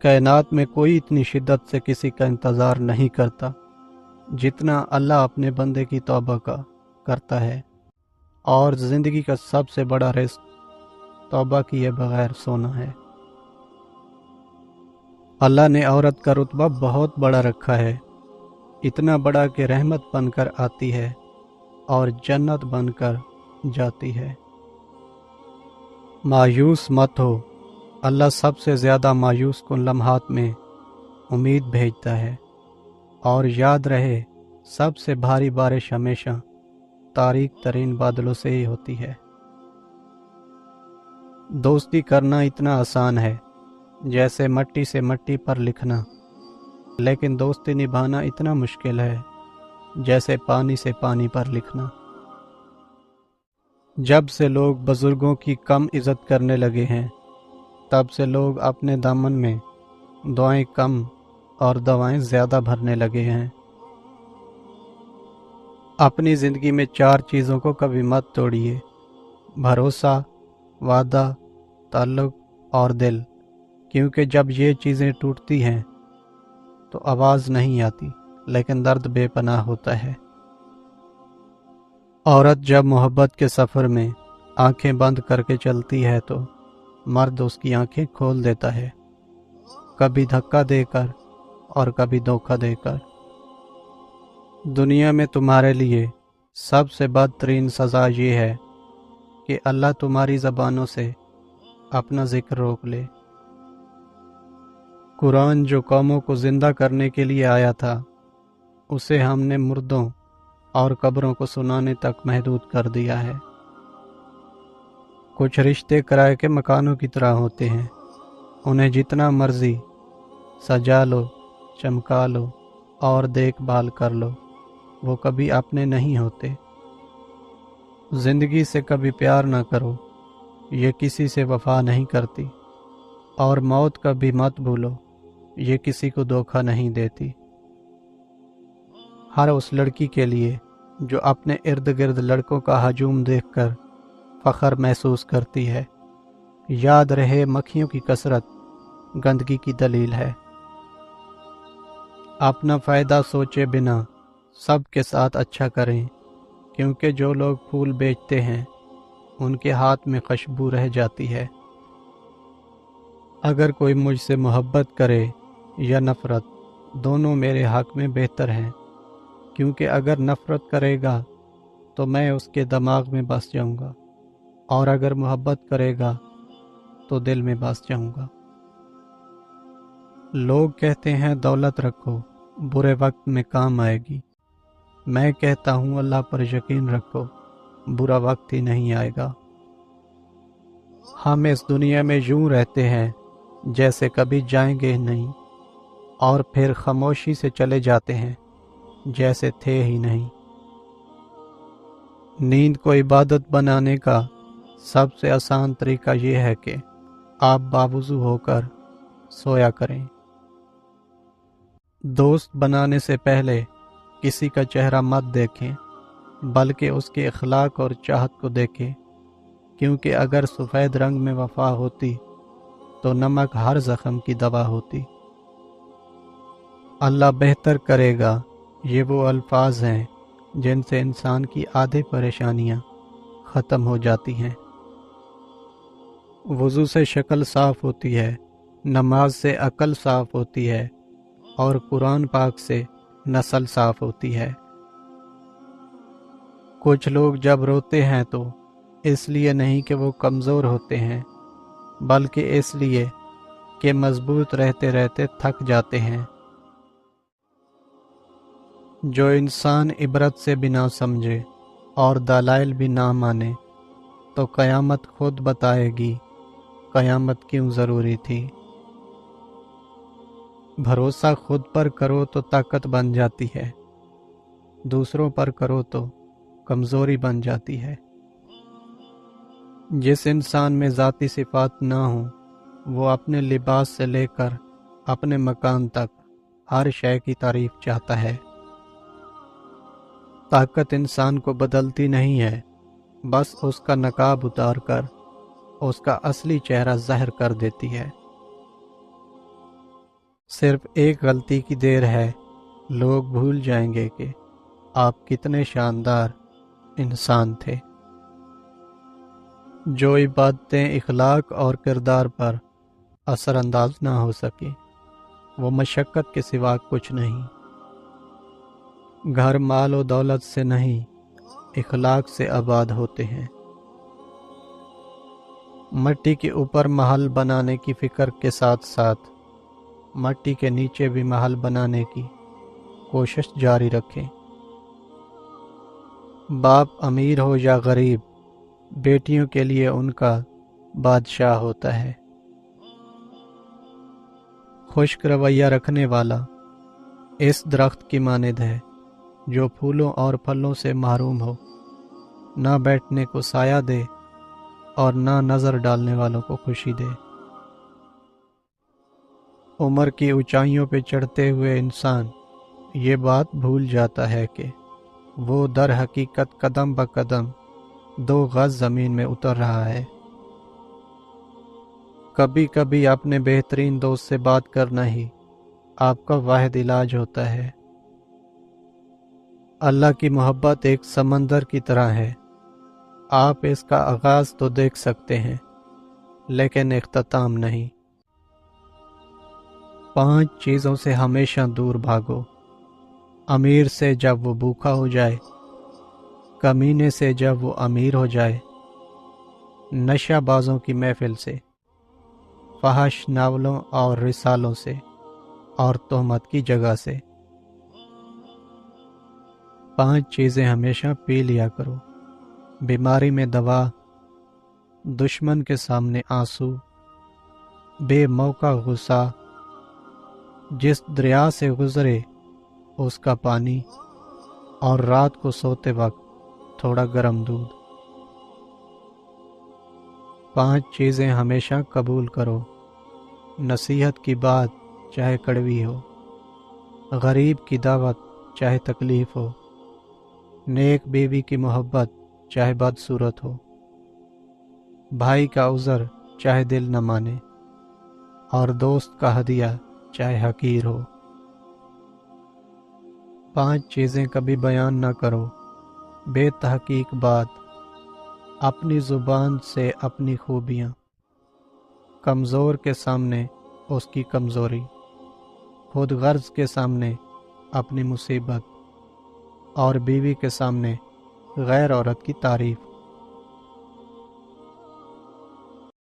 کائنات میں کوئی اتنی شدت سے کسی کا انتظار نہیں کرتا جتنا اللہ اپنے بندے کی توبہ کا کرتا ہے، اور زندگی کا سب سے بڑا رزق توبہ کیے بغیر سونا ہے۔ اللہ نے عورت کا رتبہ بہت بڑا رکھا ہے، اتنا بڑا کہ رحمت بن کر آتی ہے اور جنت بن کر جاتی ہے۔ مایوس مت ہو، اللہ سب سے زیادہ مایوس کن لمحات میں امید بھیجتا ہے، اور یاد رہے سب سے بھاری بارش ہمیشہ تاریک ترین بادلوں سے ہی ہوتی ہے۔ دوستی کرنا اتنا آسان ہے جیسے مٹی سے مٹی پر لکھنا، لیکن دوستی نبھانا اتنا مشکل ہے جیسے پانی سے پانی پر لکھنا۔ جب سے لوگ بزرگوں کی کم عزت کرنے لگے ہیں، تب سے لوگ اپنے دامن میں دعائیں کم اور دوائیں زیادہ بھرنے لگے ہیں۔ اپنی زندگی میں 4 چیزوں کو کبھی مت توڑیے: بھروسہ، وعدہ، تعلق اور دل، کیونکہ جب یہ چیزیں ٹوٹتی ہیں تو آواز نہیں آتی لیکن درد بے پناہ ہوتا ہے۔ عورت جب محبت کے سفر میں آنکھیں بند کر کے چلتی ہے تو مرد اس کی آنکھیں کھول دیتا ہے، کبھی دھکا دے کر اور کبھی دھوکہ دے کر۔ دنیا میں تمہارے لیے سب سے بدترین سزا یہ ہے کہ اللہ تمہاری زبانوں سے اپنا ذکر روک لے۔ قرآن جو قوموں کو زندہ کرنے کے لیے آیا تھا، اسے ہم نے مردوں اور قبروں کو سنانے تک محدود کر دیا ہے۔ کچھ رشتے کرائے کے مکانوں کی طرح ہوتے ہیں، انہیں جتنا مرضی سجا لو، چمکا لو اور دیکھ بھال کر لو، وہ کبھی اپنے نہیں ہوتے۔ زندگی سے کبھی پیار نہ کرو، یہ کسی سے وفا نہیں کرتی، اور موت کبھی مت بھولو، یہ کسی کو دھوکہ نہیں دیتی۔ ہر اس لڑکی کے لیے جو اپنے ارد گرد لڑکوں کا ہجوم دیکھ کر فخر محسوس کرتی ہے، یاد رہے مکھیوں کی کثرت گندگی کی دلیل ہے۔ اپنا فائدہ سوچے بنا سب کے ساتھ اچھا کریں، کیونکہ جو لوگ پھول بیچتے ہیں ان کے ہاتھ میں خوشبو رہ جاتی ہے۔ اگر کوئی مجھ سے محبت کرے یا نفرت، دونوں میرے حق میں بہتر ہیں، کیونکہ اگر نفرت کرے گا تو میں اس کے دماغ میں بس جاؤں گا، اور اگر محبت کرے گا تو دل میں بس جاؤں گا۔ لوگ کہتے ہیں دولت رکھو، برے وقت میں کام آئے گی۔ میں کہتا ہوں اللہ پر یقین رکھو، برا وقت ہی نہیں آئے گا۔ ہم اس دنیا میں یوں رہتے ہیں جیسے کبھی جائیں گے نہیں، اور پھر خاموشی سے چلے جاتے ہیں جیسے تھے ہی نہیں۔ نیند کو عبادت بنانے کا سب سے آسان طریقہ یہ ہے کہ آپ باوضو ہو کر سویا کریں۔ دوست بنانے سے پہلے کسی کا چہرہ مت دیکھیں، بلکہ اس کے اخلاق اور چاہت کو دیکھیں، کیونکہ اگر سفید رنگ میں وفا ہوتی تو نمک ہر زخم کی دوا ہوتی۔ اللہ بہتر کرے گا، یہ وہ الفاظ ہیں جن سے انسان کی آدھی پریشانیاں ختم ہو جاتی ہیں۔ وضو سے شکل صاف ہوتی ہے، نماز سے عقل صاف ہوتی ہے، اور قرآن پاک سے نسل صاف ہوتی ہے۔ کچھ لوگ جب روتے ہیں تو اس لیے نہیں کہ وہ کمزور ہوتے ہیں، بلکہ اس لیے کہ مضبوط رہتے رہتے تھک جاتے ہیں۔ جو انسان عبرت سے بھی نہ سمجھے اور دلائل بھی نہ مانے، تو قیامت خود بتائے گی قیامت کیوں ضروری تھی۔ بھروسہ خود پر کرو تو طاقت بن جاتی ہے، دوسروں پر کرو تو کمزوری بن جاتی ہے۔ جس انسان میں ذاتی صفات نہ ہوں، وہ اپنے لباس سے لے کر اپنے مکان تک ہر شے کی تعریف چاہتا ہے۔ طاقت انسان کو بدلتی نہیں ہے، بس اس کا نقاب اتار کر اس کا اصلی چہرہ ظاہر کر دیتی ہے۔ صرف ایک غلطی کی دیر ہے، لوگ بھول جائیں گے کہ آپ کتنے شاندار انسان تھے۔ جو عبادتیں اخلاق اور کردار پر اثر انداز نہ ہو سکیں وہ مشقت کے سوا کچھ نہیں۔ گھر مال و دولت سے نہیں، اخلاق سے آباد ہوتے ہیں۔ مٹی کے اوپر محل بنانے کی فکر کے ساتھ ساتھ مٹی کے نیچے بھی محل بنانے کی کوشش جاری رکھیں۔ باپ امیر ہو یا غریب، بیٹیوں کے لیے ان کا بادشاہ ہوتا ہے۔ خشک رویہ رکھنے والا اس درخت کی مانند ہے جو پھولوں اور پھلوں سے محروم ہو، نہ بیٹھنے کو سایہ دے اور نہ نظر ڈالنے والوں کو خوشی دے۔ عمر کی اونچائیوں پہ چڑھتے ہوئے انسان یہ بات بھول جاتا ہے کہ وہ در حقیقت قدم بہ قدم 2 گز زمین میں اتر رہا ہے۔ کبھی کبھی اپنے بہترین دوست سے بات کرنا ہی آپ کا واحد علاج ہوتا ہے۔ اللہ کی محبت ایک سمندر کی طرح ہے، آپ اس کا آغاز تو دیکھ سکتے ہیں لیکن اختتام نہیں۔ 5 چیزوں سے ہمیشہ دور بھاگو۔ امیر سے جب وہ بھوکا ہو جائے، کمینے سے جب وہ امیر ہو جائے، نشہ بازوں کی محفل سے، فحش ناولوں اور رسالوں سے اور تہمت کی جگہ سے۔ 5 چیزیں ہمیشہ پی لیا کرو، بیماری میں دوا، دشمن کے سامنے آنسو، بے موقع غصہ، جس دریا سے گزرے اس کا پانی، اور رات کو سوتے وقت تھوڑا گرم دودھ۔ 5 چیزیں ہمیشہ قبول کرو، نصیحت کی بات چاہے کڑوی ہو، غریب کی دعوت چاہے تکلیف ہو، نیک بیوی کی محبت چاہے بدصورت ہو، بھائی کا عذر چاہے دل نہ مانے، اور دوست کا ہدیہ چاہے حقیر ہو۔ 5 چیزیں کبھی بیان نہ کرو، بے تحقیق بات، اپنی زبان سے اپنی خوبیاں، کمزور کے سامنے اس کی کمزوری، خود غرض کے سامنے اپنی مصیبت، اور بیوی کے سامنے غیر عورت کی تعریف۔